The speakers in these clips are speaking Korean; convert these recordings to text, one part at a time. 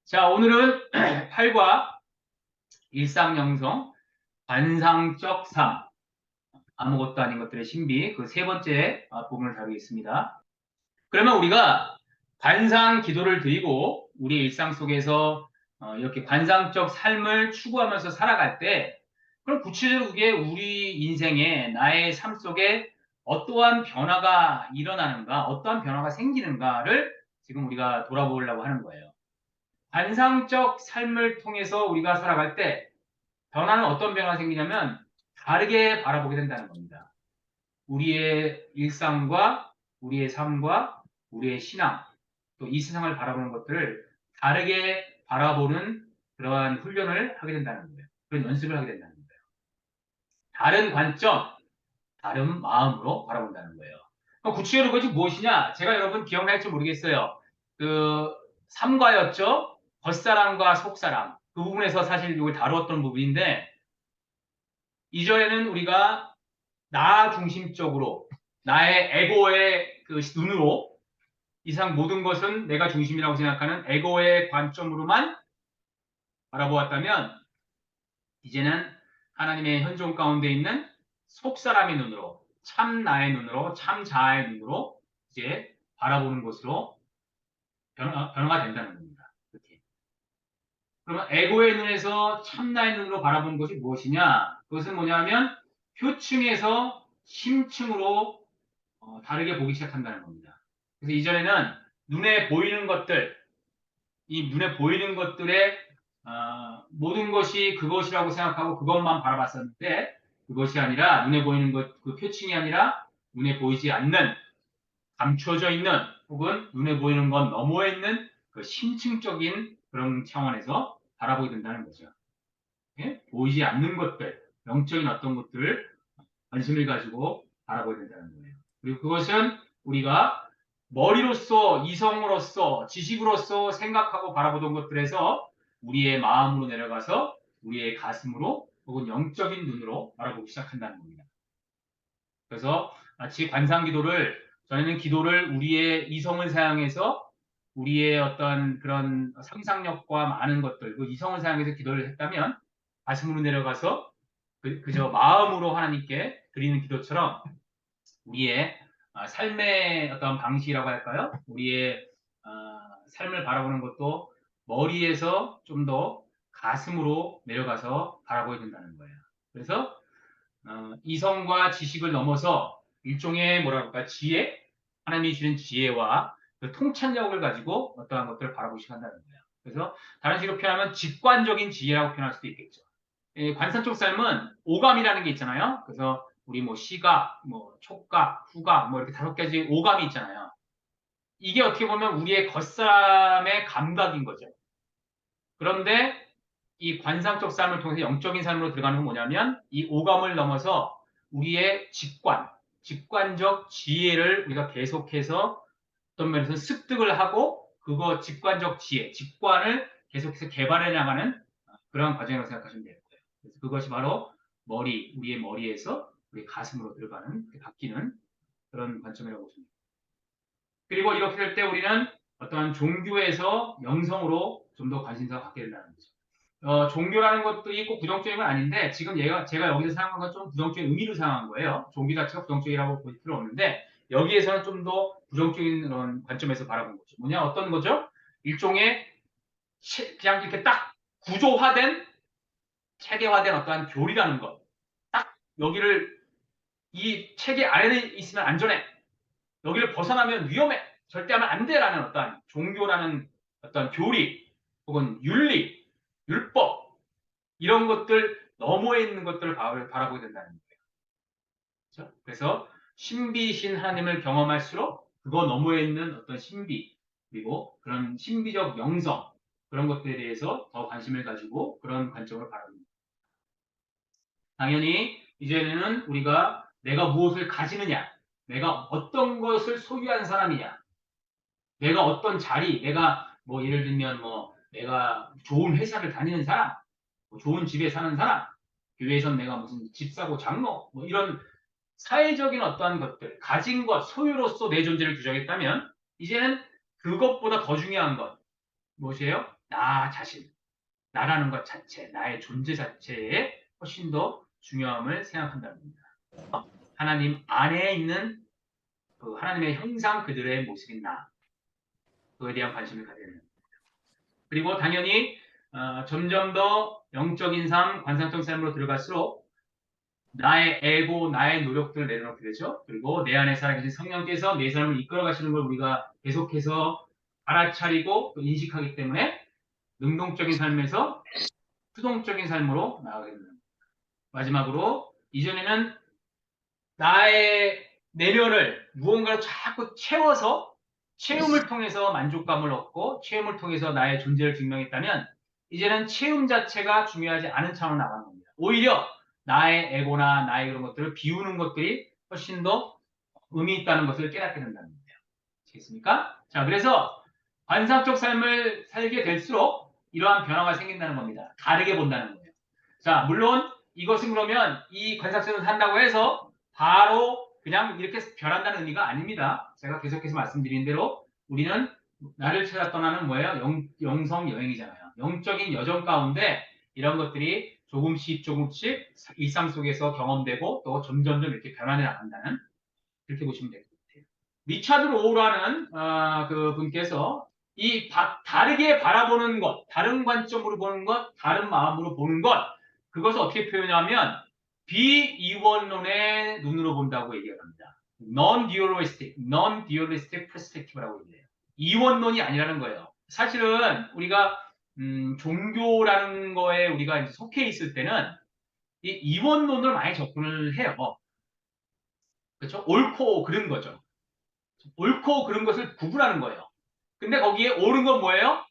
자, 오늘은 8과 일상영성, 관상적 삶, 아무것도 아닌 것들의 신비, 그 세 번째 부분을 다루겠습니다. 그러면 우리가 관상 기도를 드리고 우리 일상 속에서 이렇게 관상적 삶을 추구하면서 살아갈 때, 그럼 구체적으로 그게 우리 인생에, 나의 삶 속에 어떠한 변화가 일어나는가, 어떠한 변화가 생기는가를 지금 우리가 돌아보려고 하는 거예요. 관상적 삶을 통해서 우리가 살아갈 때 변화는 어떤 변화가 생기냐면 다르게 바라보게 된다는 겁니다. 우리의 일상과 우리의 삶과 우리의 신앙, 또 이 세상을 바라보는 것들을 다르게 바라보는 그러한 훈련을 하게 된다는 거예요. 그런 연습을 하게 된다는 거예요. 다른 관점, 다른 마음으로 바라본다는 거예요. 그럼 구체적으로 그것이 무엇이냐? 제가 여러분 기억날지 모르겠어요. 그 삼과였죠? 겉사람과 속사람. 그 부분에서 사실 이걸 다루었던 부분인데, 이전에는 우리가 나 중심적으로, 나의 에고의 그 눈으로 이상 모든 것은 내가 중심이라고 생각하는 에고의 관점으로만 바라보았다면, 이제는 하나님의 현존 가운데 있는 속사람의 눈으로, 참 나의 눈으로, 참 자아의 눈으로 이제 바라보는 것으로 변화가 된다는 겁니다. 이렇게. 그러면 에고의 눈에서 참 나의 눈으로 바라보는 것이 무엇이냐? 그것은 뭐냐면 표층에서 심층으로 다르게 보기 시작한다는 겁니다. 그래서 이전에는 눈에 보이는 것들, 이 눈에 보이는 것들의 모든 것이 그것이라고 생각하고 그것만 바라봤었는데, 그것이 아니라 눈에 보이는 것, 그 표층이 아니라 눈에 보이지 않는, 감춰져 있는, 혹은 눈에 보이는 것 너머에 있는 그 심층적인 그런 차원에서 바라보게 된다는 거죠. 예? 보이지 않는 것들, 영적인 어떤 것들을 관심을 가지고 바라보게 된다는 거예요. 그리고 그것은 우리가 머리로서, 이성으로서, 지식으로서 생각하고 바라보던 것들에서 우리의 마음으로 내려가서 우리의 가슴으로 혹은 영적인 눈으로 바라보기 시작한다는 겁니다. 그래서 마치 관상 기도를, 저희는 기도를 우리의 이성을 사용해서 우리의 어떤 그런 상상력과 많은 것들, 그 이성을 사용해서 기도를 했다면 가슴으로 내려가서 그저 마음으로 하나님께 드리는 기도처럼 우리의 삶의 어떤 방식이라고 할까요? 우리의 삶을 바라보는 것도 머리에서 좀 더 가슴으로 내려가서 바라보게 된다는 거예요. 그래서 이성과 지식을 넘어서 일종의 뭐라 그럴까 지혜, 하나님이 주신 지혜와 그 통찰력을 가지고 어떠한 것들을 바라보기 시작한다는 거예요. 그래서 다른 식으로 표현하면 직관적인 지혜라고 표현할 수도 있겠죠. 관상적 삶은 오감이라는 게 있잖아요. 그래서 우리 뭐 시각, 뭐 촉각, 후각, 뭐 이렇게 5가지 오감이 있잖아요. 이게 어떻게 보면 우리의 겉사람의 감각인 거죠. 그런데 이 관상적 삶을 통해서 영적인 삶으로 들어가는 건 뭐냐면 이 오감을 넘어서 우리의 직관적 지혜를 우리가 계속해서 어떤 면에서 습득을 하고 그거 직관적 지혜, 직관을 계속해서 개발해 나가는 그런 과정이라고 생각하시면 돼요. 그래서 그것이 바로 우리의 머리에서 우리 가슴으로 들어가는, 바뀌는 그런 관점이라고 보시면 됩니다. 그리고 이렇게 될 때 우리는 어떠한 종교에서 영성으로 좀 더 관심사가 갖게 된다는 거죠. 종교라는 것도 있고 부정적인 건 아닌데 지금 제가 여기서 사용한 건 좀 부정적인 의미로 사용한 거예요. 종교 자체가 부정적이라고 볼 필요 없는데 여기에서는 좀 더 부정적인 그런 관점에서 바라본 거죠. 뭐냐 어떤 거죠? 일종의 그냥 이렇게 딱 구조화된 체계화된 어떠한 교리라는 것. 딱 여기를 이 체계 안에 있으면 안전해. 여기를 벗어나면 위험해. 절대 하면 안 돼라는 어떠한 종교라는 어떤 교리 혹은 윤리, 율법 이런 것들 너머에 있는 것들을 바라보게 된다는 거예요. 그렇죠? 그래서 신비신 하나님을 경험할수록 그거 너머에 있는 어떤 신비 그리고 그런 신비적 영성 그런 것들에 대해서 더 관심을 가지고 그런 관점을 바라봅니다. 당연히 이제는 우리가 내가 무엇을 가지느냐, 내가 어떤 것을 소유한 사람이냐, 내가 어떤 자리, 내가 뭐 예를 들면 뭐 내가 좋은 회사를 다니는 사람, 뭐 좋은 집에 사는 사람, 교회에선 내가 무슨 집사고 장로, 뭐 이런 사회적인 어떠한 것들, 가진 것, 소유로서 내 존재를 규정했다면 이제는 그것보다 더 중요한 것 무엇이에요? 나 자신, 나라는 것 자체, 나의 존재 자체에 훨씬 더 중요함을 생각한다는 겁니다. 하나님 안에 있는 그 하나님의 형상 그들의 모습인 나, 그에 대한 관심을 가져야 됩니다. 그리고 당연히 점점 더 영적인 삶, 관상적 삶으로 들어갈수록 나의 에고, 나의 노력들을 내려놓게 되죠. 그리고 내 안에 살아계신 성령께서 내 삶을 이끌어 가시는 걸 우리가 계속해서 알아차리고 또 인식하기 때문에 능동적인 삶에서 수동적인 삶으로 나아가게 됩니다. 마지막으로 이전에는 나의 내면을 무언가로 자꾸 채워서 채움을 통해서 만족감을 얻고 채움을 통해서 나의 존재를 증명했다면 이제는 채움 자체가 중요하지 않은 차원으로 나가는 겁니다. 오히려 나의 에고나 나의 그런 것들을 비우는 것들이 훨씬 더 의미 있다는 것을 깨닫게 된다는 거예요. 아시겠습니까? 자, 그래서 관상적 삶을 살게 될수록 이러한 변화가 생긴다는 겁니다. 다르게 본다는 거예요. 자, 물론 이것은 그러면 이 관상성을 산다고 해서 바로 그냥 이렇게 변한다는 의미가 아닙니다. 제가 계속해서 말씀드린 대로 우리는 나를 찾아 떠나는 뭐예요? 영성 여행이잖아요. 영적인 여정 가운데 이런 것들이 조금씩 일상 속에서 경험되고 또 점점점 이렇게 변화해 나간다는, 그렇게 보시면 될 것 같아요. 리차드 로우라는 그 분께서 이 다르게 바라보는 것, 다른 관점으로 보는 것, 다른 마음으로 보는 것, 그것을 어떻게 표현하면 비이원론의 눈으로 본다고 얘기합니다. non-dualistic perspective라고 얘기해요. 이원론이 아니라는 거예요. 사실은 우리가 종교라는 거에 우리가 이제 속해 있을 때는 이 이원론을 많이 접근을 해요. 그렇죠? 옳고 그른 거죠. 옳고 그른 것을 구분하는 거예요. 근데 거기에 옳은 건 뭐예요?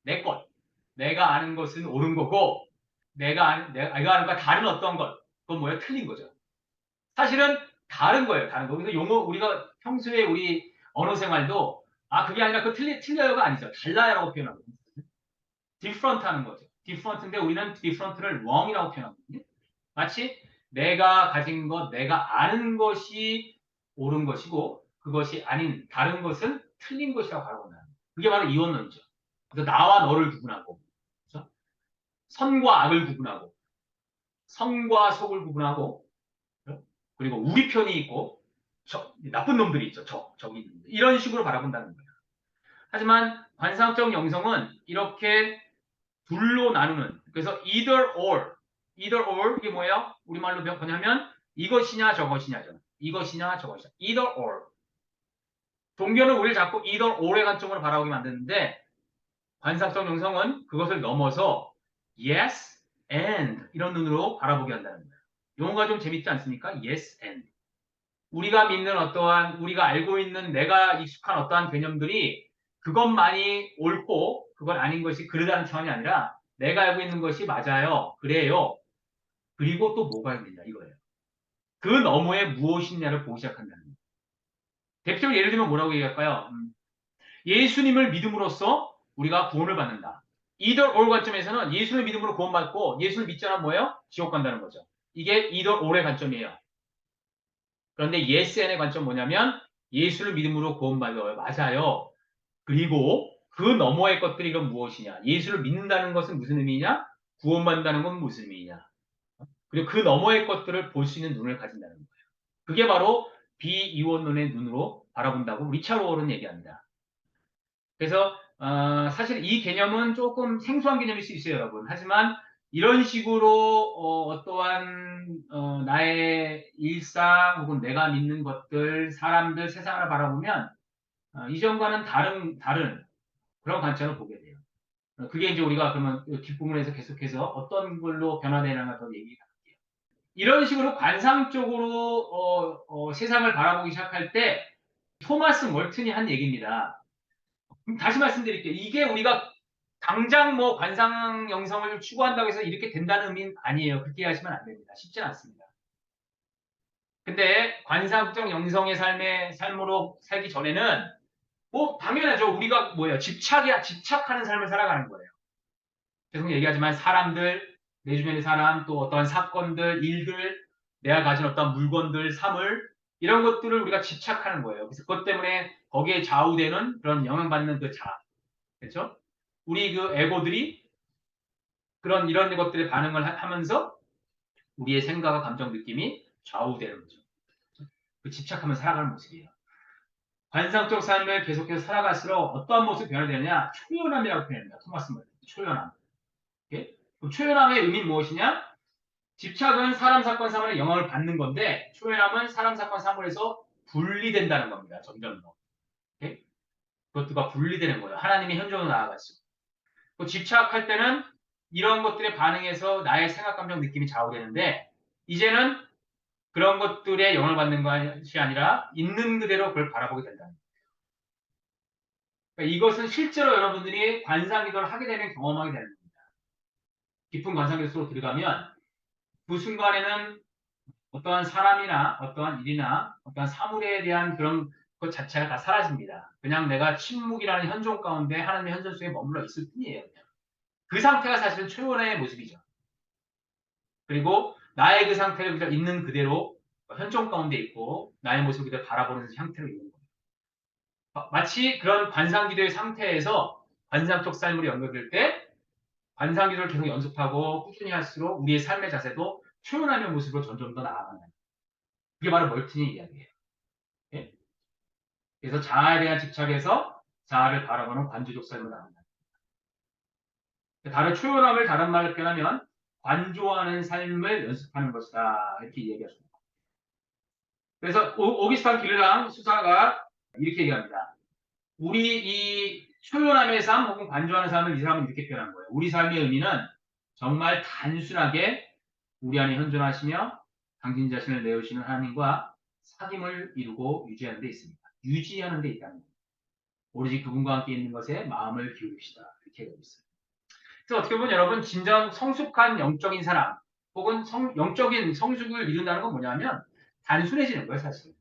내 것. 내가 아는 것은 옳은 거고, 내가 아는 것과 다른 어떤 것, 그건 뭐예요? 틀린 거죠. 사실은 다른 거예요. 다른 거. 그래서 용어, 우리가 평소에 우리 언어 생활도, 그게 아니라 그 틀려요가 아니죠. 달라요라고 표현하거든요. different 하는 거죠. different인데 우리는 different를 wrong이라고 표현하거든요. 마치 내가 가진 것, 내가 아는 것이 옳은 것이고 그것이 아닌 다른 것은 틀린 것이라고 바라본다는 거예요. 그게 바로 이원론이죠. 그래서 나와 너를 구분하고, 그렇죠? 선과 악을 구분하고, 성과 속을 구분하고, 그렇죠? 그리고 우리 편이 있고 나쁜 놈들이 있죠. 적이 있는데 이런 식으로 바라본다는 거예요. 하지만 관상적 영성은 이렇게 둘로 나누는, 그래서 either or 이게 뭐예요? 우리말로 뭐냐면 이것이냐 저것이냐죠. 이것이냐 저것이냐. either or. 종교는 우리를 자꾸 either or의 관점으로 바라보게 만드는데 관상적 영성은 그것을 넘어서 yes and 이런 눈으로 바라보게 한다는 거예요. 용어가 좀 재밌지 않습니까? yes and. 우리가 믿는 어떠한, 우리가 알고 있는 내가 익숙한 어떠한 개념들이 그것만이 옳고 그건 아닌 것이 그르다는 차원이 아니라 내가 알고 있는 것이 맞아요. 그래요. 그리고 또 뭐가 있느냐 이거예요. 그 너머에 무엇이냐를 보기 시작한다는 거예요. 대표적으로 예를 들면 뭐라고 얘기할까요? 예수님을 믿음으로써 우리가 구원을 받는다. either or 관점에서는 예수를 믿음으로 구원받고 예수를 믿지 않으면 뭐예요? 지옥 간다는 거죠. 이게 either or의 관점이에요. 그런데 yes and의 관점 뭐냐면 예수를 믿음으로 구원받아요. 맞아요. 그리고 그 너머의 것들이 이건 무엇이냐? 예수를 믿는다는 것은 무슨 의미냐? 구원받는다는 건 무슨 의미냐? 그리고 그 너머의 것들을 볼 수 있는 눈을 가진다는 거예요. 그게 바로 비이원론의 눈으로 바라본다고 리차드 로우는 얘기합니다. 그래서 사실 이 개념은 조금 생소한 개념일 수 있어요, 여러분. 하지만 이런 식으로 어떠한 나의 일상 혹은 내가 믿는 것들, 사람들, 세상을 바라보면 이전과는 다른 그런 관점을 보게 돼요. 그게 이제 우리가 그러면 뒷부분에서 계속해서 어떤 걸로 변화되는가 더 얘기할게요. 이런 식으로 관상적으로 세상을 바라보기 시작할 때 토마스 멀튼이 한 얘기입니다. 다시 말씀드릴게요. 이게 우리가 당장 뭐 관상 영성을 추구한다고 해서 이렇게 된다는 의미는 아니에요. 그렇게 하시면 안 됩니다. 쉽지는 않습니다. 근데 관상적 영성의 삶으로 살기 전에는 뭐 당연하죠. 우리가 뭐예요? 집착하는 삶을 살아가는 거예요. 계속 얘기하지만 사람들, 내 주변의 사람, 또 어떠한 사건들, 일들, 내가 가진 어떤 물건들, 사물 이런 것들을 우리가 집착하는 거예요. 그래서 그것 때문에 거기에 좌우되는 그런 영향받는 그 자, 그렇죠? 우리 그 에고들이 이런 것들에 반응을 하면서 우리의 생각과 감정, 느낌이 좌우되는 거죠. 그 집착하면 살아가는 모습이에요. 관상적 삶을 계속해서 살아갈수록 어떠한 모습이 변화되느냐? 초연함이라고 표현합니다. 토마스 멀 초연함. 오케이? 그럼 초연함의 의미는 무엇이냐? 집착은 사람, 사건, 사물에 영향을 받는 건데 초연함은 사람, 사건, 사물에서 분리된다는 겁니다. 점점 더. 오케이? 그것들과 분리되는 거예요. 하나님의 현존으로 나아갈수록. 또 집착할 때는 이런 것들에 반응해서 나의 생각, 감정, 느낌이 좌우되는데 이제는 그런 것들에 영향을 받는 것이 아니라 있는 그대로 그걸 바라보게 된다. 그러니까 이것은 실제로 여러분들이 관상기도를 하게 되면 경험하게 되는 겁니다. 깊은 관상기도 속으로 들어가면 그 순간에는 어떠한 사람이나 어떠한 일이나 어떠한 사물에 대한 그런 것 자체가 다 사라집니다. 그냥 내가 침묵이라는 현존 가운데 하나님의 현존 속에 머물러 있을 뿐이에요. 그냥. 그 상태가 사실은 최고의 모습이죠. 그리고 나의 그 상태를 그냥 있는 그대로 현존 가운데 있고 나의 모습을 그대로 바라보는 형태로 있는 거예요. 마치 그런 관상기도의 상태에서 관상적 삶으로 연결될 때 관상기도를 계속 연습하고 꾸준히 할수록 우리의 삶의 자세도 초연하는 모습으로 점점 더 나아간다. 그게 바로 멀티니 이야기예요. 예? 그래서 자아에 대한 집착에서 자아를 바라보는 관조적 삶을 나간다. 초연함을 다른 말로 표현하면 관조하는 삶을 연습하는 것이다. 이렇게 이야기하십니다. 그래서 오기스탄 길랑 수사가 이렇게 얘기합니다. 우리 이 초연함의 삶 혹은 관조하는 삶을 이 사람은 이렇게 표현한 거예요. 우리 삶의 의미는 정말 단순하게 우리 안에 현존하시며 당신 자신을 내어주시는 하나님과 사귐을 이루고 유지하는 데 있습니다. 유지하는 데 있다는 거예요. 오로지 그분과 함께 있는 것에 마음을 기울입시다. 이렇게 되고 있어요. 그래서 어떻게 보면 여러분 진정 성숙한 영적인 사람 혹은 영적인 성숙을 이룬다는 건 뭐냐면 단순해지는 거예요. 사실.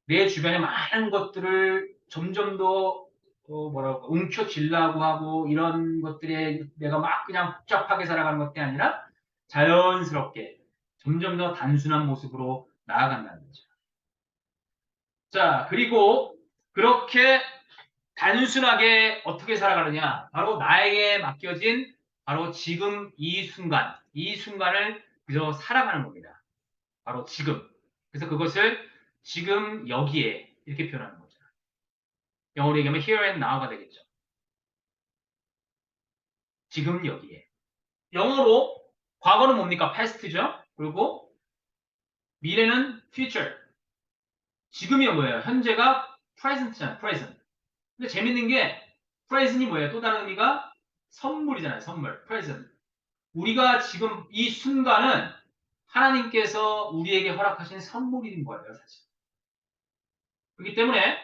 내 주변에 많은 것들을 점점 더 움켜쥐려고 하고 이런 것들에 내가 막 그냥 복잡하게 살아가는 것이 아니라 자연스럽게 점점 더 단순한 모습으로 나아간다는 거죠. 자, 그리고 그렇게 단순하게 어떻게 살아가느냐? 바로 나에게 맡겨진 바로 지금 이 순간을 그저 살아가는 겁니다. 바로 지금. 그래서 그것을 지금 여기에 이렇게 표현하는 거죠. 영어로 얘기하면 here and now가 되겠죠. 지금 여기에. 영어로 과거는 뭡니까? past죠. 그리고 미래는 future. 지금이 뭐예요? 현재가 present잖아요. present. 근데 재밌는 게 present이 뭐예요? 또 다른 의미가 선물이잖아요. 선물. present. 우리가 지금 이 순간은 하나님께서 우리에게 허락하신 선물인 거예요. 사실. 그렇기 때문에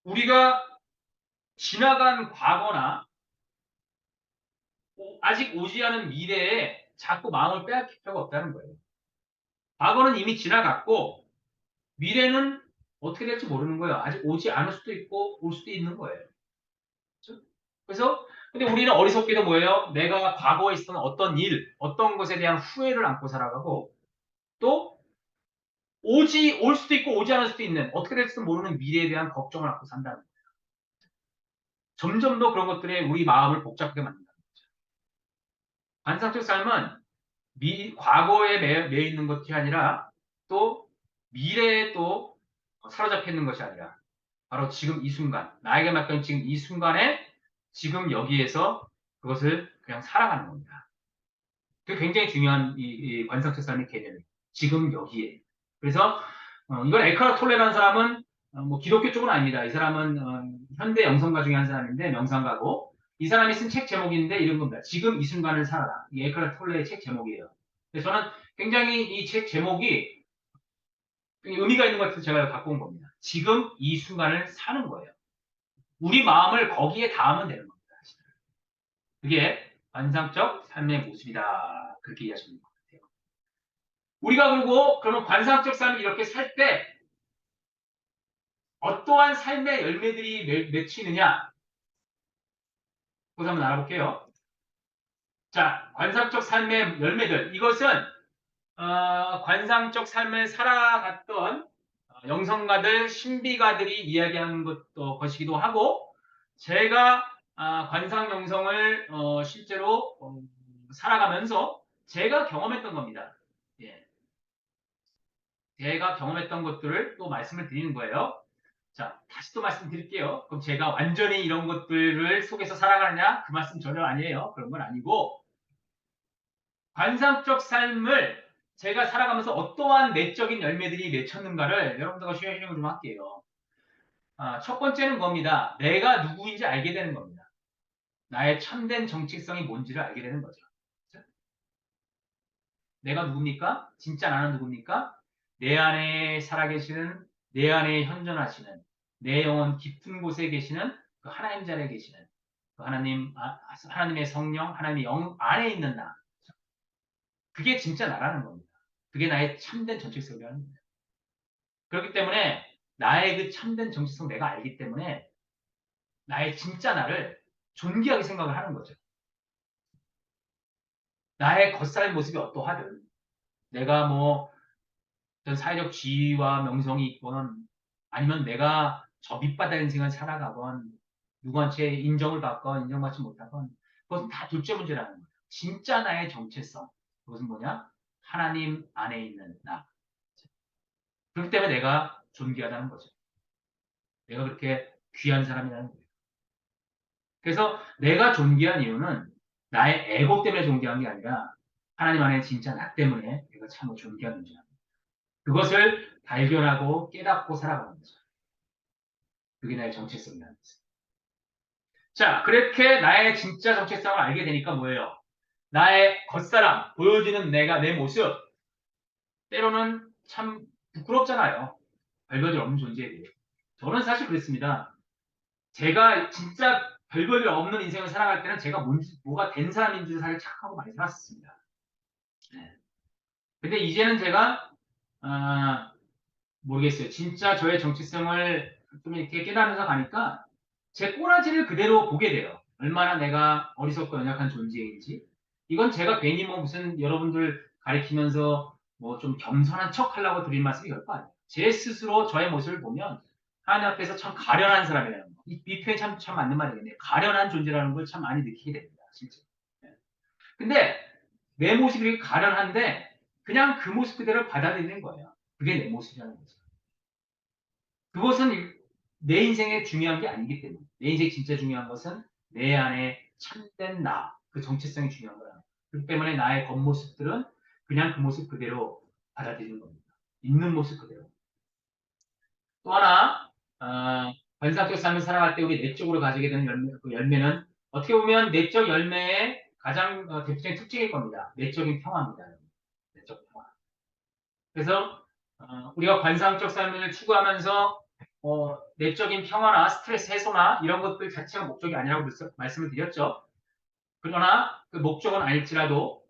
우리가 지나간 과거나 아직 오지 않은 미래에 자꾸 마음을 빼앗길 필요가 없다는 거예요. 과거는 이미 지나갔고 미래는 어떻게 될지 모르는 거예요. 아직 오지 않을 수도 있고 올 수도 있는 거예요. 그렇죠? 그래서 근데 우리는 어리석게도 뭐예요? 내가 과거에 있었던 어떤 일, 어떤 것에 대한 후회를 안고 살아가고 또 올 수도 있고 오지 않을 수도 있는 어떻게 될지도 모르는 미래에 대한 걱정을 안고 산다는 거예요. 점점 더 그런 것들에 우리 마음을 복잡하게 만든다는 거죠. 반상적 삶은 과거에 매여 있는 것이 아니라 또 미래에 또 사로잡혀 있는 것이 아니라 바로 지금 이 순간, 나에게 맡긴 지금 이 순간에 지금 여기에서 그것을 그냥 살아가는 겁니다. 그게 굉장히 중요한 이 관상적 삶의 개념이에요. 지금 여기에. 그래서 이걸 에카르 톨레라는 사람은 뭐 기독교 쪽은 아닙니다. 이 사람은 현대 영성가 중에 한 사람인데 명상가고 이 사람이 쓴 책 제목인데 이런 겁니다. 지금 이 순간을 살아라. 이 에카르 톨레의 책 제목이에요. 그래서 저는 굉장히 이 책 제목이 의미가 있는 것 같아서 제가 갖고 온 겁니다. 지금 이 순간을 사는 거예요. 우리 마음을 거기에 닿으면 되는 겁니다. 그게 관상적 삶의 모습이다. 그렇게 이해하시면 것 같아요. 우리가 그러면 관상적 삶을 이렇게 살 때 어떠한 삶의 열매들이 맺히느냐? 그것을 한번 알아볼게요. 자, 관상적 삶의 열매들. 이것은 관상적 삶을 살아갔던 영성가들, 신비가들이 이야기한 것이기도 하고 제가 관상영성을 실제로 살아가면서 제가 경험했던 겁니다. 예. 제가 경험했던 것들을 또 말씀을 드리는 거예요. 자, 다시 또 말씀드릴게요. 그럼 제가 완전히 이런 것들을 속에서 살아가느냐? 그 말씀 전혀 아니에요. 그런 건 아니고 관상적 삶을 제가 살아가면서 어떠한 내적인 열매들이 맺혔는가를 여러분들과 쉐어링을 좀 할게요. 첫 번째는 겁니다. 내가 누구인지 알게 되는 겁니다. 나의 참된 정체성이 뭔지를 알게 되는 거죠. 그렇죠? 내가 누굽니까? 진짜 나는 누굽니까? 내 안에 살아계시는, 내 안에 현존하시는, 내 영혼 깊은 곳에 계시는 그 하나님 자리에 계시는 그 하나님의 성령, 하나님의 영 안에 있는 나. 그게 진짜 나라는 겁니다. 그게 나의 참된 정체성이라는 겁니다. 그렇기 때문에 나의 그 참된 정체성 내가 알기 때문에 나의 진짜 나를 존귀하게 생각을 하는 거죠. 나의 겉살 모습이 어떠하든 내가 뭐 어떤 사회적 지위와 명성이 있건 아니면 내가 저 밑바닥 인생을 살아가건 누구한테 인정을 받건 인정받지 못하건 그것은 다 둘째 문제라는 거예요. 진짜 나의 정체성 그것은 뭐냐? 하나님 안에 있는 나. 그렇기 때문에 내가 존귀하다는 거죠. 내가 그렇게 귀한 사람이라는 거예요. 그래서 내가 존귀한 이유는 나의 에고 때문에 존귀한 게 아니라 하나님 안에 진짜 나 때문에 내가 참으로 존귀한 존재입니다. 그것을 발견하고 깨닫고 살아가는 거죠. 그게 나의 정체성이라는 거죠. 자, 그렇게 나의 진짜 정체성을 알게 되니까 뭐예요? 나의 겉사람, 보여지는 내 모습, 때로는 참 부끄럽잖아요. 별볼일 없는 존재에 대해. 저는 사실 그랬습니다. 제가 진짜 별볼일 없는 인생을 살아갈 때는 제가 뭐가 된 사람인 줄 사실 착하고 많이 살았습니다. 네. 근데 이제는 제가, 모르겠어요. 진짜 저의 정체성을 좀 이렇게 깨달으면서 가니까 제 꼬라지를 그대로 보게 돼요. 얼마나 내가 어리석고 연약한 존재인지. 이건 제가 괜히 뭐 무슨 여러분들 가리키면서 뭐 좀 겸손한 척 하려고 드린 말씀이 결코 아니에요. 제 스스로 저의 모습을 보면 하나님 앞에서 참 가련한 사람이라는 거. 이 표현이 참 맞는 말이겠네요. 가련한 존재라는 걸 참 많이 느끼게 됩니다. 실제. 근데 내 모습이 가련한데 그냥 그 모습 그대로 받아들이는 거예요. 그게 내 모습이라는 거죠. 그것은 내 인생에 중요한 게 아니기 때문에 내 인생에 진짜 중요한 것은 내 안에 참된 나, 그 정체성이 중요한 거야. 그렇기 때문에 나의 겉모습들은 그냥 그 모습 그대로 받아들이는 겁니다. 있는 모습 그대로. 또 하나 관상적 삶을 살아갈 때 우리 내적으로 가지게 되는 그 열매는 어떻게 보면 내적 열매의 가장 대표적인 특징일 겁니다. 내적인 평화입니다. 내적 평화. 그래서 우리가 관상적 삶을 추구하면서 내적인 평화나 스트레스 해소나 이런 것들 자체가 목적이 아니라고 말씀을 드렸죠. 그러나 그 목적은 아닐지라도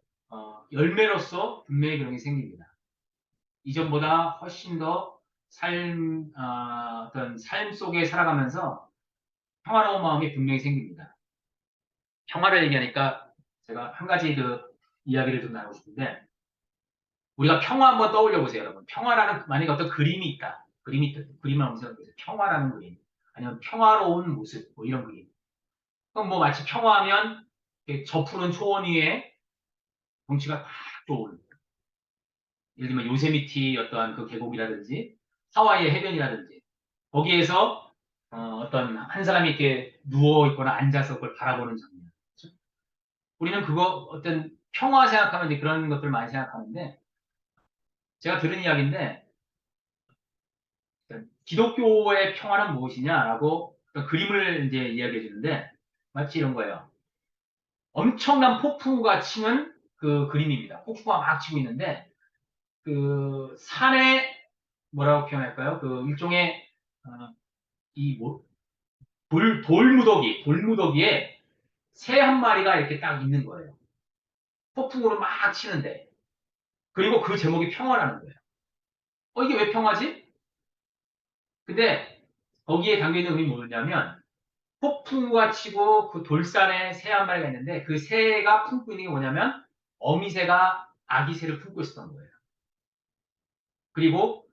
열매로서 분명히 그런 게 생깁니다. 이전보다 훨씬 더 어떤 삶 속에 살아가면서 평화로운 마음이 분명히 생깁니다. 평화를 얘기하니까 제가 한 가지 그 이야기를 좀 나누고 싶은데 우리가 평화 한번 떠올려 보세요, 여러분. 평화라는 만약에 어떤 그림이 있다. 그림을 한번 생각해보세요. 평화라는 그림. 아니면 평화로운 모습, 뭐 이런 그림. 그럼 뭐 마치 평화하면 저 푸른 초원 위에 경치가 딱 좋은. 예를 들면 요세미티 어떠한 그 계곡이라든지 하와이의 해변이라든지 거기에서 어떤 한 사람이 이렇게 누워 있거나 앉아서 그걸 바라보는 장면. 그렇죠? 우리는 그거 어떤 평화 생각하면 이제 그런 것들 많이 생각하는데 제가 들은 이야기인데 기독교의 평화는 무엇이냐라고 그림을 이제 이야기해 주는데 마치 이런 거예요. 엄청난 폭풍우가 치는 그 그림입니다. 폭풍우가 막 치고 있는데 그 산에 뭐라고 표현할까요? 그 일종의 이 돌무더기에 새 한 마리가 이렇게 딱 있는 거예요. 폭풍우를 막 치는데 그리고 그 제목이 평화라는 거예요. 이게 왜 평화지? 근데 거기에 담겨 있는 의미 뭐냐면 폭풍우가 치고 그 돌산에 새 한 마리가 있는데 그 새가 품고 있는 게 뭐냐면 어미새가 아기 새를 품고 있었던 거예요. 그리고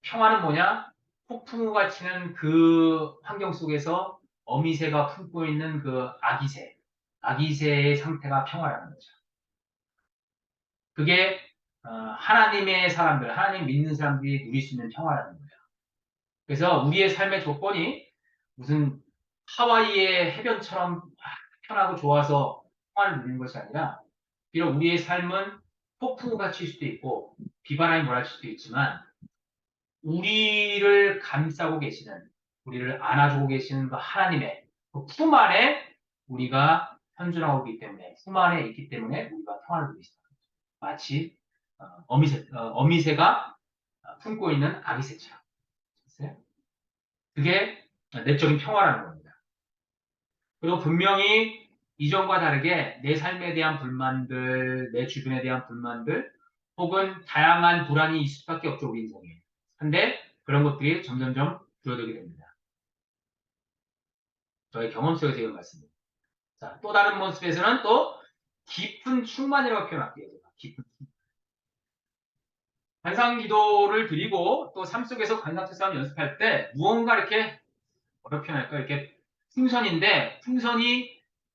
평화는 뭐냐? 폭풍우가 치는 그 환경 속에서 어미새가 품고 있는 그 아기새의 상태가 평화라는 거죠. 그게 하나님의 사람들, 하나님 믿는 사람들이 누릴 수 있는 평화라는 거예요. 그래서 우리의 삶의 조건이 무슨 하와이의 해변처럼 편하고 좋아서 평화를 누리는 것이 아니라 비록 우리의 삶은 폭풍우가 칠 수도 있고 비바람이 몰아칠 수도 있지만 우리를 감싸고 계시는, 우리를 안아주고 계시는 그 하나님의 그 품 안에 우리가 현존하고 있기 때문에, 품 안에 있기 때문에 우리가 평화를 누리고 있습니다. 마치 어미새가 품고 있는 아기새처럼. 그게 내적인 평화라는 겁니다. 그리고 분명히 이전과 다르게 내 삶에 대한 불만들, 내 주변에 대한 불만들, 혹은 다양한 불안이 있을 수밖에 없죠, 우리 인생에. 근데 그런 것들이 점점점 줄어들게 됩니다. 저의 경험 속에서 이런 말씀입니다. 자, 또 다른 모습에서는 또 깊은 충만이라고 표현할게요. 깊은 충만. 관상 기도를 드리고 또 삶 속에서 관상체 싸움 연습할 때 무언가 이렇게 뭐라 표현할까 이렇게 풍선이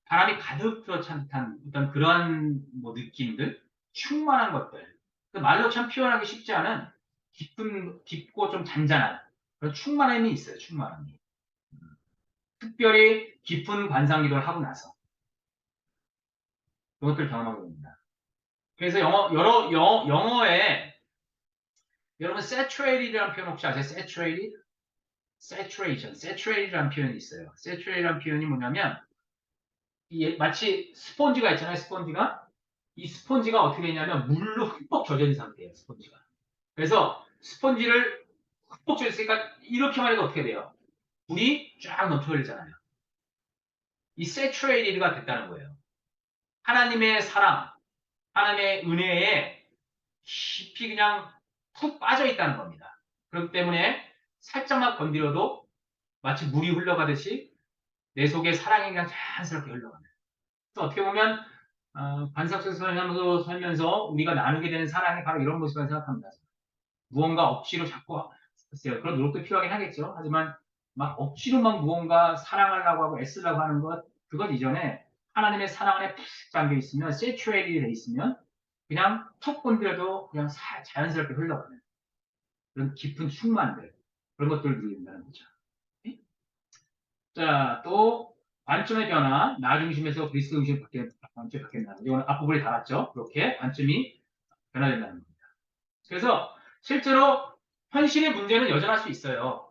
바람이 가득 들어찬 듯한 어떤 그런 뭐 느낌들, 충만한 것들. 그 말로 참 표현하기 쉽지 않은 깊고 좀 잔잔한 그런 충만함이 있어요. 충만함이. 특별히 깊은 관상 기도를 하고 나서 그것들 경험하게 됩니다. 그래서 영어에 여러분 saturated이라는 표현 혹시 아세요? saturated이라는 표현이 있어요. saturated이라는 표현이 뭐냐면 마치 스폰지가 있잖아요. 스폰지가 이 스폰지가 어떻게 되냐면 물로 흠뻑 젖은 상태예요. 스폰지가. 그래서 스폰지를 흠뻑 젖었으니까 이렇게만 해도 어떻게 돼요? 물이 쫙 넘쳐 흘리잖아요. 이 saturated가 됐다는 거예요. 하나님의 사랑, 하나님의 은혜에 깊이 그냥 푹 빠져 있다는 겁니다. 그렇기 때문에 살짝만 건드려도 마치 물이 흘러가듯이 내 속에 사랑이 그냥 자연스럽게 흘러가는. 그래서 어떻게 보면 반삭제서 살면서 우리가 나누게 되는 사랑이 바로 이런 모습이라고 생각합니다. 무언가 억지로 자꾸 글쎄요. 그런 노력도 필요하긴 하겠죠. 하지만 막 억지로 막 무언가 사랑하려고 하고 애쓰려고 하는 그것 이전에 하나님의 사랑 안에 푹 잠겨 있으면 세츄레이드 돼 있으면 그냥 툭 건드려도 그냥 자연스럽게 흘러가는 그런 깊은 충만들 그런 것들을 누린다는 거죠. 자, 또 관점의 변화, 나 중심에서 그리스도 중심 관점이 바뀐다는 거. 이거는 앞부분에 달았죠. 그렇게 관점이 변화된다는 겁니다. 그래서 실제로 현실의 문제는 여전할 수 있어요.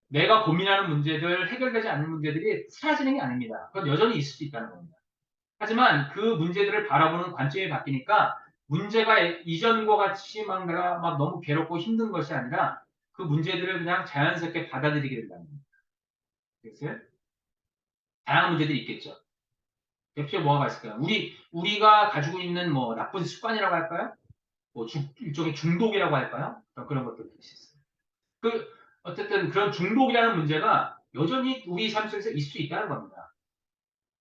내가 고민하는 문제들, 해결되지 않는 문제들이 사라지는 게 아닙니다. 그건 여전히 있을 수 있다는 겁니다. 하지만 그 문제들을 바라보는 관점이 바뀌니까 문제가 이전과 같이 막 내가 막 너무 괴롭고 힘든 것이 아니라 그 문제들을 그냥 자연스럽게 받아들이게 된다는 겁니다. 그래서 다양한 문제들이 있겠죠. 대표적으로 뭐가 있을까요? 우리가 가지고 있는 뭐 나쁜 습관이라고 할까요? 뭐 일종의 중독이라고 할까요? 그런 것들도 있어요. 어쨌든 그런 중독이라는 문제가 여전히 우리 삶 속에서 있을 수 있다는 겁니다.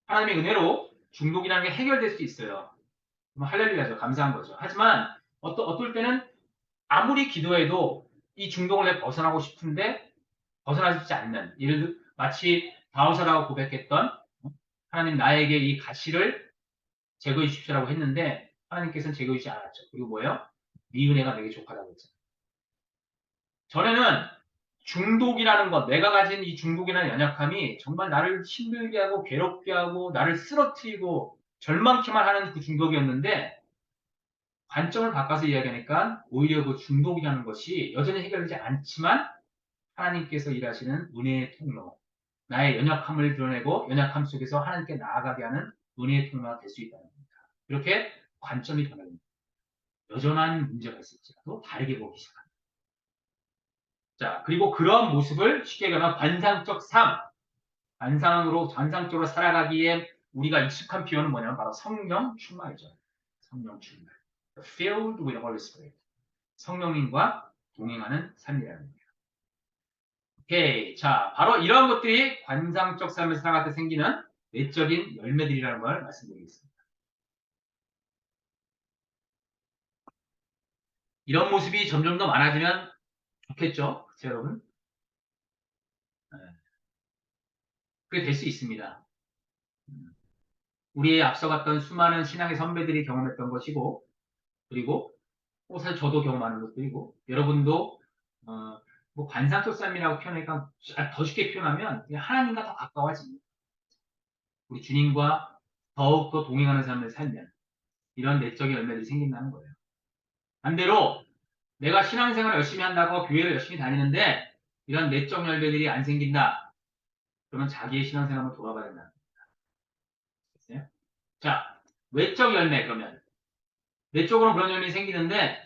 하나님의 은혜로 중독이라는 게 해결될 수 있어요. 할렐루야죠. 감사한 거죠. 하지만 어떨 때는 아무리 기도해도 이 중독을 내 벗어나고 싶은데 벗어나지 않는 마치 다우사라고 고백했던 하나님 나에게 이 가시를 제거해 주십시오라고 했는데 하나님께서는 제거해 주지 않았죠. 그리고 뭐예요? 네 은혜가 내게 족하다고 했죠. 전에는 중독이라는 것, 내가 가진 이 중독이라는 연약함이 정말 나를 힘들게 하고 괴롭게 하고 나를 쓰러뜨리고 절망케만 하는 그 중독이었는데 관점을 바꿔서 이야기하니까 오히려 그 중독이라는 것이 여전히 해결되지 않지만 하나님께서 일하시는 은혜의 통로, 나의 연약함을 드러내고 연약함 속에서 하나님께 나아가게 하는 은혜의 통로가 될 수 있다는 겁니다. 이렇게 관점이 변합니다. 여전한 문제가 있을지라도 다르게 보기 시작합니다. 자, 그리고 그런 모습을 쉽게 말하면 관상적 삶, 관상적으로 살아가기에 우리가 익숙한 표현은 뭐냐면 바로 성령 충만이죠. 성령 충만. Filled with the Holy Spirit. 성령님과 동행하는 삶이라는 겁니다. 오케이. 자, 바로 이러한 것들이 관상적 삶을 살아갈 때 생기는 내적인 열매들이라는 걸 말씀드리겠습니다. 이런 모습이 점점 더 많아지면 좋겠죠? 그렇죠, 여러분? 네. 그게 될 수 있습니다. 우리의 앞서갔던 수많은 신앙의 선배들이 경험했던 것이고, 그리고 사실 저도 경험하는 것들이고, 여러분도 뭐 관상적 삶이라고 표현하니까 더 쉽게 표현하면 그냥 하나님과 더 가까워집니다. 우리 주님과 더욱더 동행하는 삶을 살면 이런 내적인 열매들이 생긴다는 거예요. 반대로 내가 신앙생활을 열심히 한다고 교회를 열심히 다니는데 이런 내적 열매들이 안 생긴다. 그러면 자기의 신앙생활을 돌아봐야 된다. 자, 외적 열매 그러면 내적으로 그런 열매가 생기는데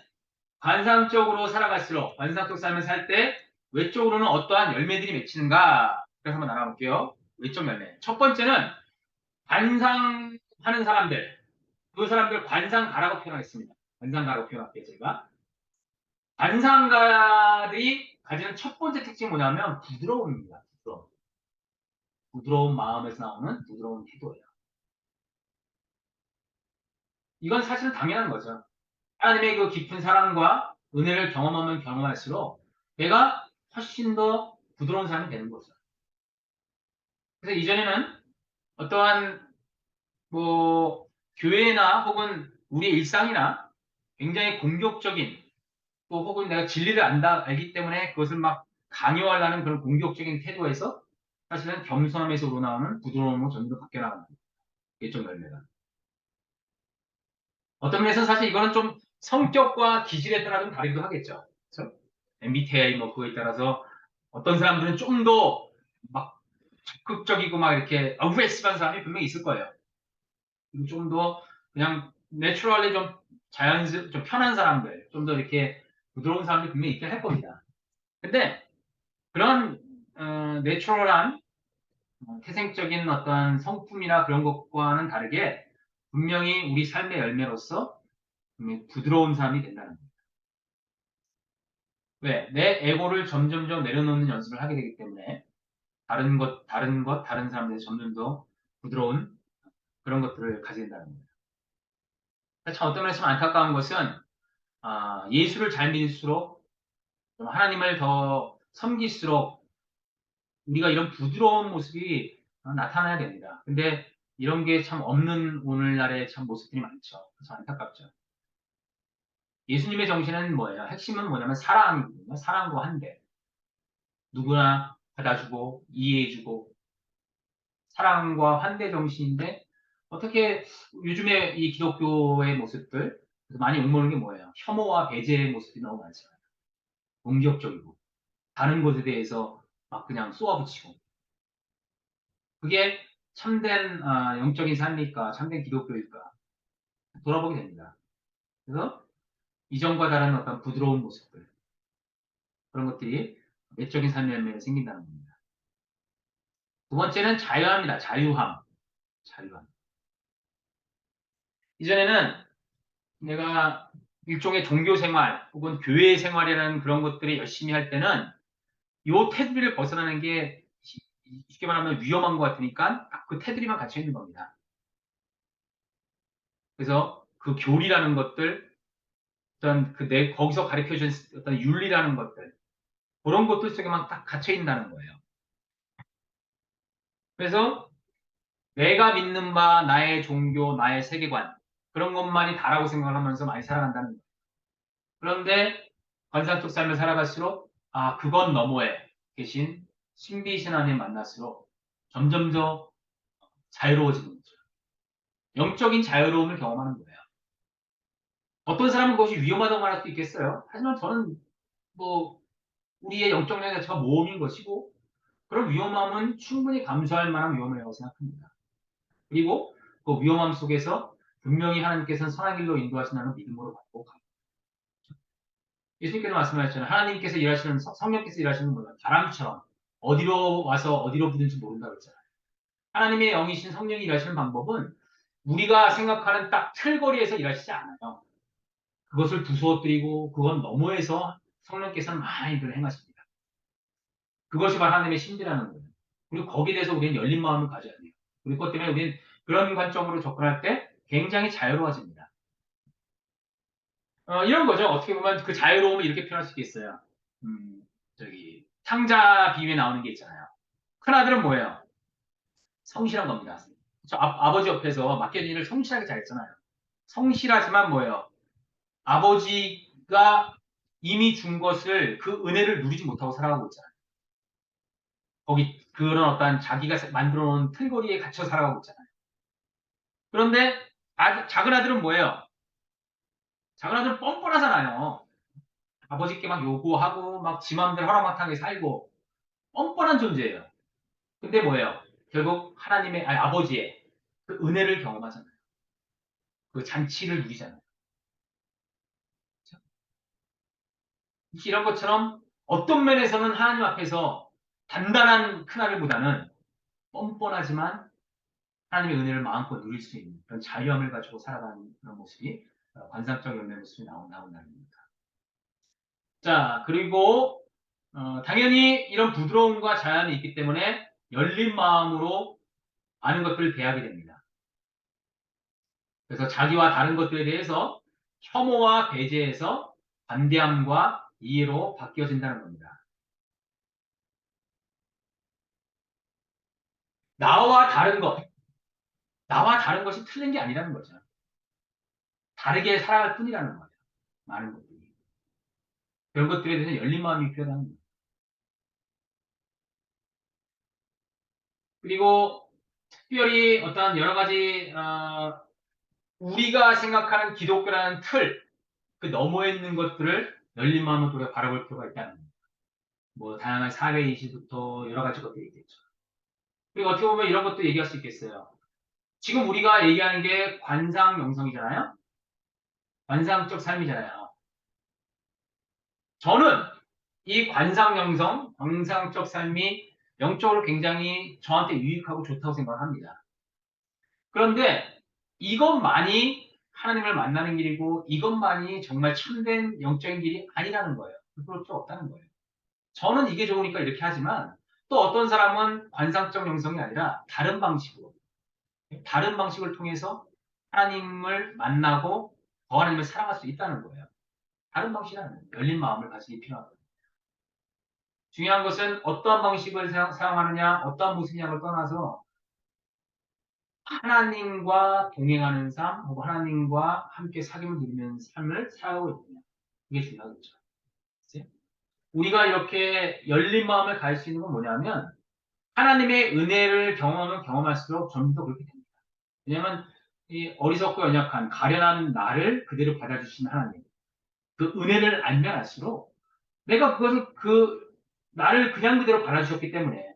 관상적으로 살아갈수록 관상적 삶을 살 때 외적으로는 어떠한 열매들이 맺히는가? 그래서 한번 나눠볼게요. 외적 열매. 첫 번째는 관상하는 사람들. 그 사람들 관상가라고 표현하겠습니다. 관상가라고 표현할게요, 제가. 관상가들이 가지는 첫 번째 특징이 뭐냐면 부드러움입니다. 부드러움. 부드러운 마음에서 나오는 부드러운 태도예요. 이건 사실은 당연한 거죠. 하나님의 그 깊은 사랑과 은혜를 경험하면 경험할수록 내가 훨씬 더 부드러운 사람이 되는 거죠. 그래서 이전에는 어떠한 뭐 교회나 혹은 우리 일상이나 굉장히 공격적인 또 혹은 내가 진리를 알기 때문에 그것을 막 강요하려는 그런 공격적인 태도에서 사실은 겸손함에서 우러나오는 부드러움으로 점점 바뀌어 나가는 거예요. 예적 열매가. 어떤 면에서 사실 이거는 좀 성격과 기질에 따라 좀 다르기도 하겠죠. 그렇죠? MBTI 뭐 그거에 따라서 어떤 사람들은 좀 더 막 적극적이고 막 이렇게 어그레시브한 사람이 분명히 있을 거예요. 그리고 좀 더 그냥 내추럴리 좀 좀 편한 사람들, 좀 더 이렇게 부드러운 사람들이 분명히 있긴 할 겁니다. 근데 그런 내추럴한 태생적인 어떤 성품이나 그런 것과는 다르게 분명히 우리 삶의 열매로서 부드러운 사람이 된다는 거예요. 왜? 내 에고를 점점점 내려놓는 연습을 하게 되기 때문에 다른 사람들이 점점 더 부드러운 그런 것들을 가진다는 거예요. 참 어떤 면에서 안타까운 것은 예수를 잘 믿을수록 하나님을 더 섬길수록 우리가 이런 부드러운 모습이 나타나야 됩니다. 근데 이런 게 참 없는 오늘날의 참 모습들이 많죠. 그래서 안타깝죠. 예수님의 정신은 뭐예요? 핵심은 뭐냐면 사랑이거든요. 사랑과 한대. 누구나 받아주고 이해해주고 사랑과 환대 정신인데 어떻게 요즘에 이 기독교의 모습들 많이 옮모는 게 뭐예요? 혐오와 배제의 모습이 너무 많잖아요. 공격적이고 다른 것에 대해서 막 그냥 쏘아붙이고 그게 참된 영적인 삶일까 참된 기독교일까 돌아보게 됩니다. 그래서 이전과 다른 어떤 부드러운 모습들 그런 것들이 내적인 삶의 열매가 생긴다는 겁니다. 두 번째는 자유함이다. 자유함. 자유함. 이전에는 내가 일종의 종교 생활 혹은 교회 생활이라는 그런 것들을 열심히 할 때는 요 테두리를 벗어나는 게 쉽게 말하면 위험한 것 같으니까 그 테두리만 갇혀 있는 겁니다. 그래서 그 교리라는 것들, 어떤 거기서 가르쳐 준 어떤 윤리라는 것들, 그런 것들 속에만 딱 갇혀 있다는 거예요. 그래서 내가 믿는 바, 나의 종교, 나의 세계관, 그런 것만이 다라고 생각을 하면서 많이 살아간다는 거예요. 그런데 관상적 삶을 살아갈수록 그건 너머에 계신 신비신 하나님 만날수록 점점 더 자유로워지는 거죠. 영적인 자유로움을 경험하는 거예요. 어떤 사람은 그것이 위험하다고 말할 수도 있겠어요. 하지만 저는 뭐 우리의 영적 력 자체가 모험인 것이고 그런 위험함은 충분히 감수할 만한 위험이라고 생각합니다. 그리고 그 위험함 속에서 분명히 하나님께서는 선한 길로 인도하신다는 믿음으로 받고 갑니다. 예수님께서 말씀하셨잖아요. 하나님께서 일하시는 성령께서 일하시는 거예요. 바람처럼 어디로 와서 어디로 부든지 모른다고 했잖아요. 하나님의 영이신 성령이 일하시는 방법은 우리가 생각하는 딱 틀거리에서 일하시지 않아요. 그것을 부수어뜨리고 그건 너머에서 성령께서는 많이들 행하십니다. 그것이 바로 하나님의 신비라는 거예요. 그리고 거기에 대해서 우리는 열린 마음을 가져야 돼요. 우리 것 때문에 우리는 그런 관점으로 접근할 때 굉장히 자유로워집니다. 이런 거죠. 어떻게 보면 그 자유로움을 이렇게 표현할 수 있겠어요. 저기 상자 비유에 나오는 게 있잖아요. 큰 아들은 뭐예요? 성실한 겁니다. 저 아버지 옆에서 맡겨진 일을 성실하게 잘했잖아요. 성실하지만 뭐예요? 아버지가 이미 준 것을 그 은혜를 누리지 못하고 살아가고 있잖아요. 거기 그런 어떤 자기가 만들어 놓은 틀거리에 갇혀 살아가고 있잖아요. 그런데 작은 아들은 뭐예요? 작은 아들은 뻔뻔하잖아요. 아버지께 막 요구하고 막 지 맘대로 허락마땅하게 살고 뻔뻔한 존재예요. 근데 뭐예요? 결국 하나님의 아버지의 그 은혜를 경험하잖아요. 그 잔치를 누리잖아요. 그렇죠? 이런 것처럼 어떤 면에서는 하나님 앞에서 단단한 큰아들보다는 뻔뻔하지만 하나님의 은혜를 마음껏 누릴 수 있는 그런 자유함을 가지고 살아가는 그런 모습이 관상적 연애 모습이 나온다는 겁니다. 자, 그리고 당연히 이런 부드러움과 자연이 있기 때문에 열린 마음으로 많은 것들을 대하게 됩니다. 그래서 자기와 다른 것들에 대해서 혐오와 배제에서 관대함과 이해로 바뀌어진다는 겁니다. 나와 다른 것, 나와 다른 것이 틀린 게 아니라는 거죠. 다르게 살아갈 뿐이라는 거예요. 많은 것들이. 그런 것들에 대해서 열린 마음이 필요하다는 거예요. 그리고 특별히 어떤 여러 가지 우리가 생각하는 기독교라는 틀, 그 너머에 있는 것들을 열린 마음으로 우리가 바라볼 필요가 있다는 겁니다. 뭐 다양한 사회 이슈부터 여러 가지 것들이 있겠죠. 그리고 어떻게 보면 이런 것도 얘기할 수 있겠어요. 지금 우리가 얘기하는 게 관상영성이잖아요. 관상적 삶이잖아요. 저는 이 관상영성, 관상적 삶이 영적으로 굉장히 저한테 유익하고 좋다고 생각합니다. 그런데 이것만이 하나님을 만나는 길이고 이것만이 정말 참된 영적인 길이 아니라는 거예요. 그럴 필요 없다는 거예요. 저는 이게 좋으니까 이렇게 하지만 또 어떤 사람은 관상적 영성이 아니라 다른 방식을 통해서 하나님을 만나고 더 하나님을 사랑할 수 있다는 거예요. 다른 방식이라는 열린 마음을 가지기 필요하다. 중요한 것은 어떠한 방식을 사용하느냐, 어떠한 모습이냐를 떠나서 하나님과 동행하는 삶, 혹은 하나님과 함께 사귐을 누리는 삶을 살아가고 있느냐. 그게 중요하겠죠. 그치? 우리가 이렇게 열린 마음을 가질 수 있는 건 뭐냐면 하나님의 은혜를 경험하면 경험할수록 점점 더 그렇게 됩니다. 왜냐하면 이 어리석고 연약한 가련한 나를 그대로 받아주신 하나님, 그 은혜를 알면 알수록 내가 그것을 나를 그냥 그대로 받아주셨기 때문에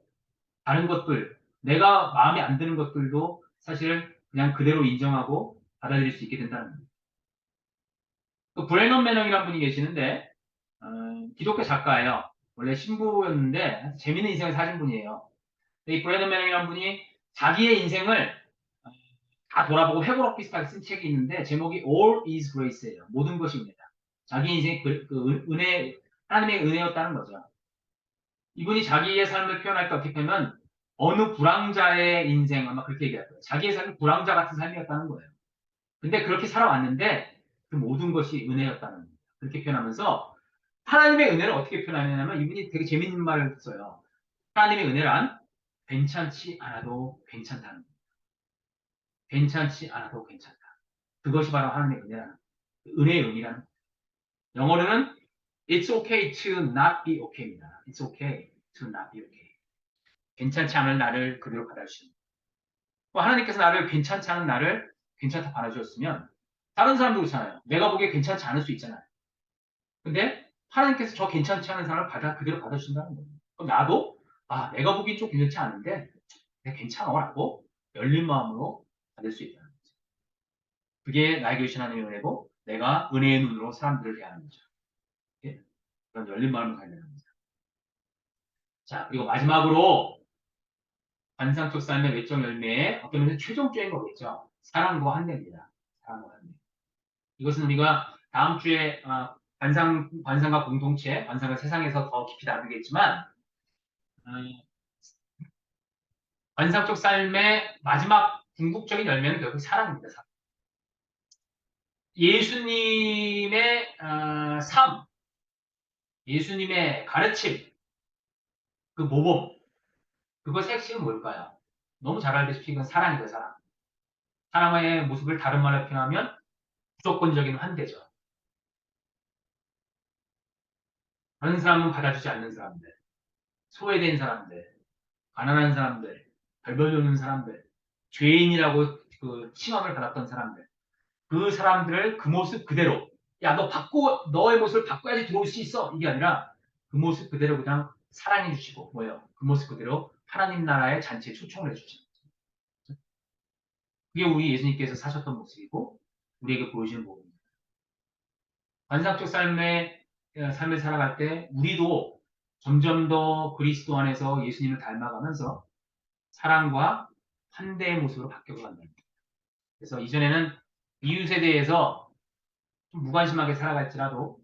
다른 것들, 내가 마음에 안 드는 것들도 사실 그냥 그대로 인정하고 받아들일 수 있게 된다는 겁니다. 그 브레넌 매너이라는 분이 계시는데 기독교 작가예요. 원래 신부였는데 재밌는 인생을 사신 분이에요. 이 브레넌 매너이라는 분이 자기의 인생을 다 돌아보고 회고록 비슷하게 쓴 책이 있는데 제목이 All is Grace예요. 모든 것이 은혜다. 자기 인생이 은혜, 하나님의 은혜였다는 거죠. 이분이 자기의 삶을 표현할 때 어떻게 보면 어느 불황자의 인생 아마 그렇게 얘기할 거예요. 자기의 삶이 불황자 같은 삶이었다는 거예요. 근데 그렇게 살아왔는데 그 모든 것이 은혜였다는 거예요. 그렇게 표현하면서 하나님의 은혜를 어떻게 표현하냐면 이분이 되게 재밌는 말을 써요. 하나님의 은혜란 괜찮지 않아도 괜찮다는 거예요. 괜찮지 않아도 괜찮다. 그것이 바로 하나님의 은혜라는 거예요. 은혜의 의미라는 거예요. 영어로는 It's okay to not be okay입니다. It's okay to not be okay. 괜찮지 않은 나를 그대로 받아주시는 거예요. 하나님께서 나를 괜찮지 않은 나를 괜찮다 받아주셨으면 다른 사람도 그렇잖아요. 내가 보기에 괜찮지 않을 수 있잖아요. 근데 하나님께서 저 괜찮지 않은 사람을 그대로 받아주신다는 거예요. 그럼 나도 내가 보기엔 좀 괜찮지 않은데 내가 괜찮아라고 열린 마음으로 받을 수 있다는 거죠. 그게 나에게 주신 하나님의 은혜고 내가 은혜의 눈으로 사람들을 대하는 거죠. 예? 그런 열린 마음을 가져야 됩니다. 자, 그리고 마지막으로 관상적 삶의 외적 열매의 어떤 면에서 최종적인 거겠죠. 사랑과 환대입니다. 사랑과 환대. 이것은 우리가 다음 주에 관상과 공동체, 관상과 세상에서 더 깊이 다루겠지만 관상적 삶의 마지막 궁극적인 열매는 결국 사랑입니다. 사랑. 예수님의 삶, 예수님의 가르침, 그 모범, 그것의 핵심은 뭘까요? 너무 잘 알다시피 이건 사랑이죠, 사랑. 사랑의 모습을 다른 말로 표현하면 무조건적인 환대죠. 다른 사람은 받아주지 않는 사람들, 소외된 사람들, 가난한 사람들, 별별 없는 사람들, 죄인이라고 그 칭함을 받았던 사람들, 그 사람들을 그 모습 그대로, 야, 너의 모습을 바꿔야지 들어올 수 있어. 이게 아니라 그 모습 그대로 그냥 사랑해 주시고, 뭐예요? 그 모습 그대로 하나님 나라의 잔치에 초청을 해주시는 거죠. 그게 우리 예수님께서 사셨던 모습이고, 우리에게 보여주는 모습입니다. 관상적 삶을 살아갈 때, 우리도 점점 더 그리스도 안에서 예수님을 닮아가면서 사랑과 환대의 모습으로 바뀌어간다. 그래서 이전에는 이웃에 대해서 좀 무관심하게 살아갈지라도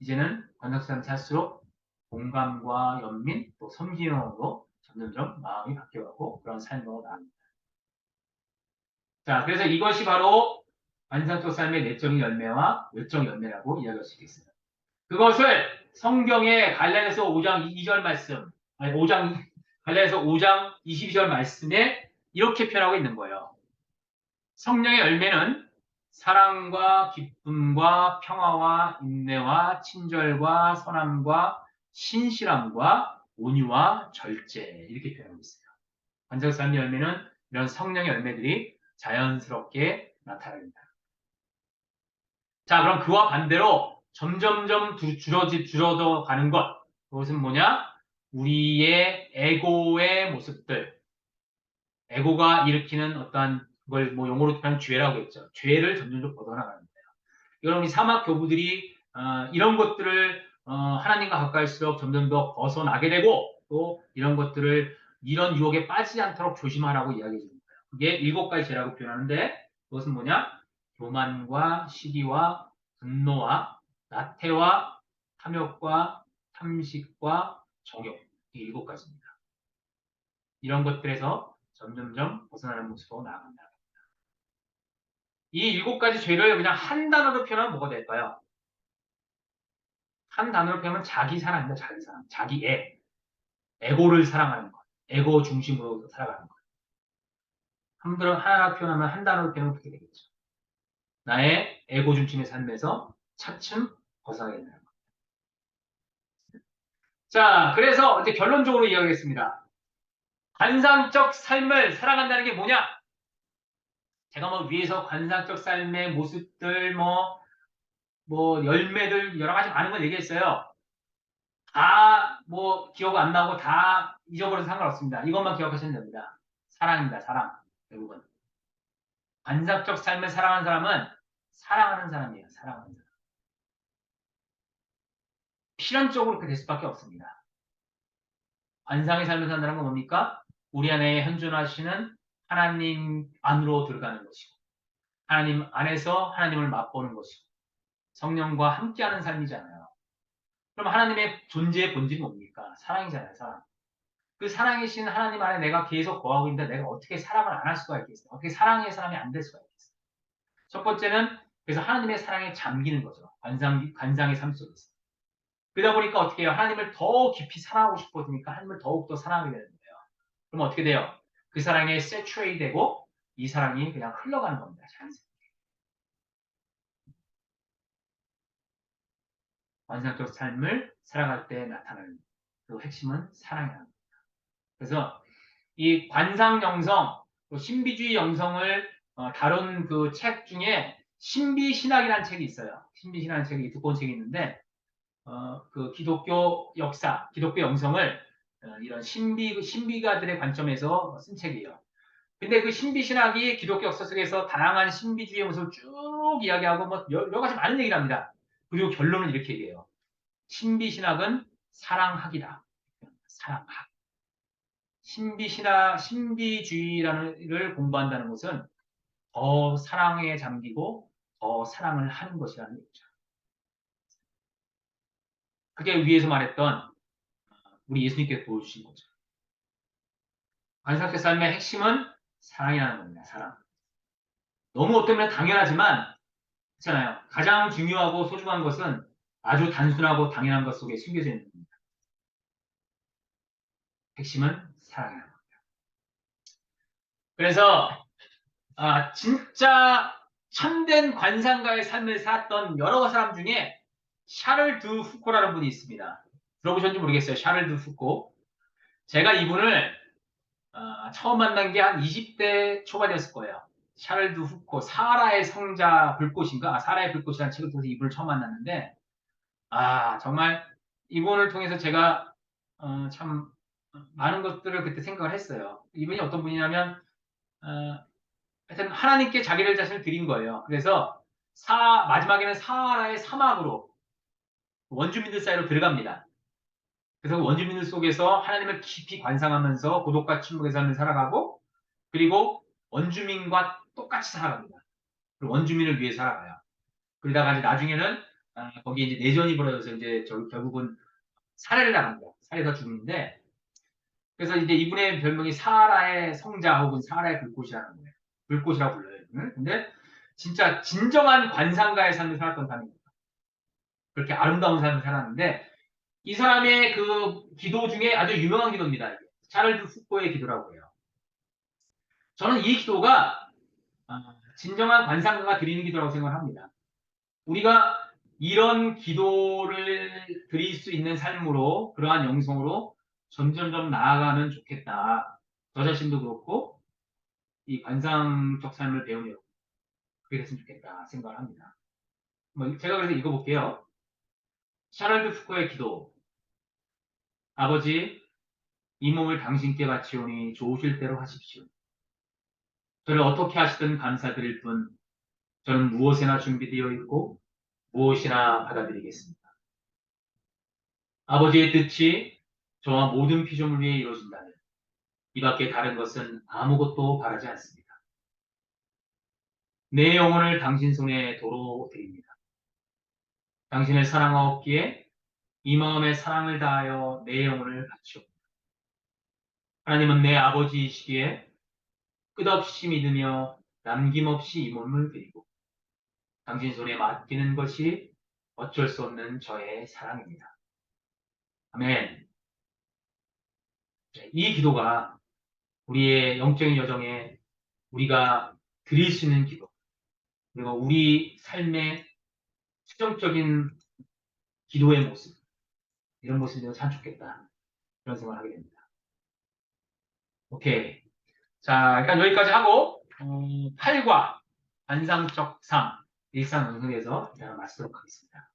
이제는 관상사람 살수록 공감과 연민 또 섬기는으로 점점점 마음이 바뀌어가고 그런 삶으로 나갑니다. 자, 그래서 이것이 바로 관상적 삶의 내적인 열매와 외적 열매라고 이야기할 수 있겠습니다. 그것을 성경의 갈라디아서 5장 2절 말씀, 아니 5장 갈라디아서 5장 22절 말씀에 이렇게 표현하고 있는 거예요. 성령의 열매는 사랑과 기쁨과 평화와 인내와 친절과 선함과 신실함과 온유와 절제 이렇게 표현하고 있어요. 관적 삶의 열매는 이런 성령의 열매들이 자연스럽게 나타납니다. 자, 그럼 그와 반대로 점점점 줄어져 가는 것. 그것은 뭐냐? 우리의 에고의 모습들. 에고가 일으키는 어떤 그걸 뭐 용어로 표현하면 죄라고 했죠. 죄를 점점점 벗어나가는 거예요. 여러분, 이 사막 교부들이 이런 것들을 하나님과 가까이일수록 점점 더 벗어나게 되고 또 이런 유혹에 빠지지 않도록 조심하라고 이야기해 줍니다. 그게 7가지 죄라고 표현하는데 그것은 뭐냐? 교만과 시기와 분노와 나태와 탐욕과 탐식과 정욕 이 7가지입니다. 이런 것들에서 점점점 벗어나는 모습으로 나아간다. 이 7가지 죄를 그냥 한 단어로 표현하면 뭐가 될까요? 한 단어로 표현하면 자기 사랑입니다. 자기 사랑. 자기 에고를 사랑하는 것. 에고 중심으로 살아가는 것. 하나로 표현하면 한 단어로 표현하면 그렇게 되겠죠. 나의 에고 중심의 삶에서 차츰 벗어나게 되는 것. 자, 그래서 이제 결론적으로 이야기하겠습니다. 관상적 삶을 살아간다는 게 뭐냐? 제가 뭐 위에서 관상적 삶의 모습들, 열매들, 여러 가지 많은 걸 얘기했어요. 다 기억 안 나고 다 잊어버려도 상관없습니다. 이것만 기억하시면 됩니다. 사랑입니다. 사랑. 대부분. 관상적 삶을 살아가는 사람은 사랑하는 사람이에요. 사랑하는 사람. 필연적으로 그렇게 될 수밖에 없습니다. 관상의 삶을 산다는 건 뭡니까? 우리 안에 현존하시는 하나님 안으로 들어가는 것이고 하나님 안에서 하나님을 맛보는 것이고 성령과 함께하는 삶이잖아요. 그럼 하나님의 존재의 본질이 뭡니까? 사랑이잖아요. 사랑. 그 사랑이신 하나님 안에 내가 계속 거하고 있는데 내가 어떻게 사랑을 안 할 수가 있겠어요? 어떻게 사랑의 사람이 안 될 수가 있겠어요? 첫 번째는 그래서 하나님의 사랑에 잠기는 거죠. 관상의 삶 속에서. 그러다 보니까 어떻게 해요? 하나님을 더 깊이 사랑하고 싶어지니까 하나님을 더욱더 사랑하게 되는 거예요. 그럼 어떻게 돼요? 그 사랑에 세츄레이 되고 이 사랑이 그냥 흘러가는 겁니다. 자연스럽게. 관상적 삶을 살아갈 때 나타나는 그 핵심은 사랑이라는 겁니다. 그래서 이 관상 영성, 신비주의 영성을 다룬 그 책 중에 신비신학이라는 책이 있어요. 신비신학이라는 책이 두꺼운 책이 있는데 그 기독교 역사, 기독교 영성을 이런 신비가들의 관점에서 쓴 책이에요. 근데 그 신비신학이 기독교 역사 속에서 다양한 신비주의 모습을 쭉 이야기하고 여러 가지 많은 얘기를 합니다. 그리고 결론은 이렇게 얘기해요. 신비신학은 사랑학이다. 사랑학. 신비주의를 공부한다는 것은 더 사랑에 잠기고 더 사랑을 하는 것이라는 얘기죠. 그게 위에서 말했던 우리 예수님께서 보여주신 거죠. 관상적 삶의 핵심은 사랑이라는 겁니다. 사랑. 너무 어떤 면에 당연하지만 그렇잖아요. 가장 중요하고 소중한 것은 아주 단순하고 당연한 것 속에 숨겨져 있는 겁니다. 핵심은 사랑이라는 겁니다. 그래서 진짜 참된 관상가의 삶을 살았던 여러 사람 중에 샤를 드 후코라는 분이 있습니다. 들어보셨는지 모르겠어요. 샤를 드 후코. 제가 이분을 처음 만난 게 한 20대 초반이었을 거예요. 샤를 드 후코, 사라의 성자 불꽃인가? 사라의 불꽃이라는 책을 통해서 이분을 처음 만났는데, 정말 이분을 통해서 제가 참 많은 것들을 그때 생각을 했어요. 이분이 어떤 분이냐면, 하여튼 하나님께 자기를 자신을 드린 거예요. 그래서 마지막에는 사하라의 사막으로 원주민들 사이로 들어갑니다. 그래서 원주민들 속에서 하나님을 깊이 관상하면서 고독과 침묵의 삶을 살아가고, 그리고 원주민과 똑같이 살아갑니다. 그리고 원주민을 위해 살아가요. 그러다가 이제 나중에는 거기에 이제 내전이 벌어져서 이제 결국은 살해를 당합니다. 살해가 죽는데, 그래서 이제 이분의 별명이 사하라의 성자 혹은 사하라의 불꽃이라는 거예요. 불꽃이라고 불러요. 근데 진짜 진정한 관상가의 삶을 살았던 사람입니다. 그렇게 아름다운 삶을 살았는데, 이 사람의 그 기도 중에 아주 유명한 기도입니다. 샤를드 후코의 기도라고 해요. 저는 이 기도가 진정한 관상가가 드리는 기도라고 생각합니다. 우리가 이런 기도를 드릴 수 있는 삶으로, 그러한 영성으로 점점점 나아가면 좋겠다. 저 자신도 그렇고 이 관상적 삶을 배우며 그렇게 됐으면 좋겠다 생각을 합니다. 제가 그래서 읽어볼게요. 샤를드 후코의 기도. 아버지, 이 몸을 당신께 바치오니 좋으실 대로 하십시오. 저를 어떻게 하시든 감사드릴 뿐 저는 무엇이나 준비되어 있고 무엇이나 받아들이겠습니다. 아버지의 뜻이 저와 모든 피조물 위에 이루어진다면 이 밖에 다른 것은 아무것도 바라지 않습니다. 내 영혼을 당신 손에 도로 드립니다. 당신을 사랑하옵기에 이 마음에 사랑을 다하여 내 영혼을 바치옵니다. 하나님은 내 아버지이시기에 끝없이 믿으며 남김없이 이 몸을 드리고 당신 손에 맡기는 것이 어쩔 수 없는 저의 사랑입니다. 아멘. 이 기도가 우리의 영적인 여정에 우리가 드릴 수 있는 기도, 그리고 우리 삶의 최종적인 기도의 모습, 이런 모습이 되면 참 좋겠다. 그런 생각을 하게 됩니다. 오케이. 자, 일단 여기까지 하고, 8과 관상적 삶, 일상 은근에서 마치도록 하겠습니다.